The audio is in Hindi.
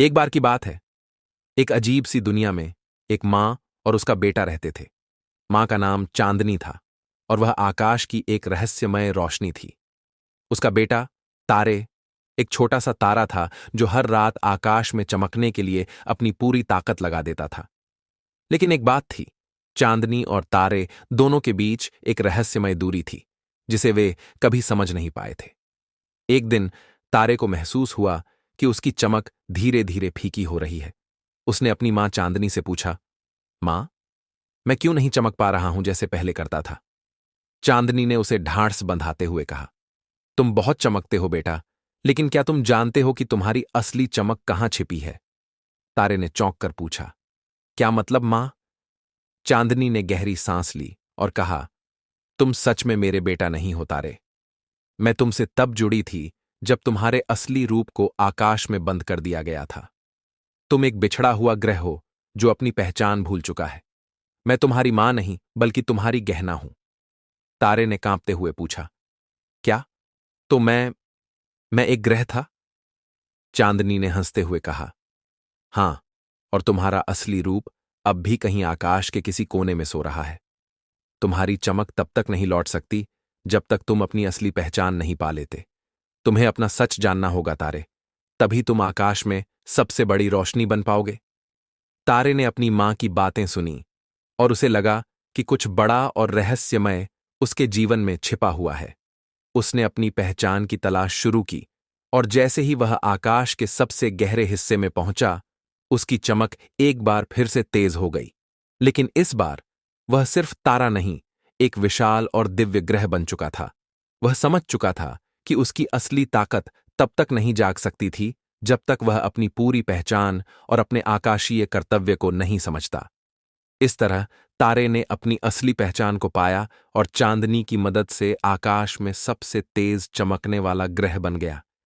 एक बार की बात है। एक अजीब सी दुनिया में एक माँ और उसका बेटा रहते थे। माँ का नाम चांदनी था और वह आकाश की एक रहस्यमय रोशनी थी। उसका बेटा तारे एक छोटा सा तारा था जो हर रात आकाश में चमकने के लिए अपनी पूरी ताकत लगा देता था। लेकिन एक बात थी, चांदनी और तारे दोनों के बीच एक रहस्यमय दूरी थी जिसे वे कभी समझ नहीं पाए थे। एक दिन तारे को महसूस हुआ कि उसकी चमक धीरे धीरे फीकी हो रही है। उसने अपनी मां चांदनी से पूछा, मां, मैं क्यों नहीं चमक पा रहा हूं जैसे पहले करता था? चांदनी ने उसे ढांढस बंधाते हुए कहा, तुम बहुत चमकते हो बेटा, लेकिन क्या तुम जानते हो कि तुम्हारी असली चमक कहां छिपी है? तारे ने चौंक कर पूछा, क्या मतलब मां? चांदनी ने गहरी सांस ली और कहा, तुम सच में मेरे बेटा नहीं हो तारे। मैं तुमसे तब जुड़ी थी जब तुम्हारे असली रूप को आकाश में बंद कर दिया गया था। तुम एक बिछड़ा हुआ ग्रह हो जो अपनी पहचान भूल चुका है। मैं तुम्हारी मां नहीं बल्कि तुम्हारी गहना हूं। तारे ने कांपते हुए पूछा, क्या? तो मैं एक ग्रह था? चांदनी ने हंसते हुए कहा, हां, और तुम्हारा असली रूप अब भी कहीं आकाश के किसी कोने में सो रहा है। तुम्हारी चमक तब तक नहीं लौट सकती जब तक तुम अपनी असली पहचान नहीं पा लेते। तुम्हें अपना सच जानना होगा तारे, तभी तुम आकाश में सबसे बड़ी रोशनी बन पाओगे। तारे ने अपनी मां की बातें सुनी और उसे लगा कि कुछ बड़ा और रहस्यमय उसके जीवन में छिपा हुआ है। उसने अपनी पहचान की तलाश शुरू की और जैसे ही वह आकाश के सबसे गहरे हिस्से में पहुंचा, उसकी चमक एक बार फिर से तेज हो गई। लेकिन इस बार वह सिर्फ तारा नहीं, एक विशाल और दिव्य ग्रह बन चुका था। वह समझ चुका था कि उसकी असली ताकत तब तक नहीं जाग सकती थी जब तक वह अपनी पूरी पहचान और अपने आकाशीय कर्तव्य को नहीं समझता। इस तरह तारे ने अपनी असली पहचान को पाया और चांदनी की मदद से आकाश में सबसे तेज चमकने वाला ग्रह बन गया।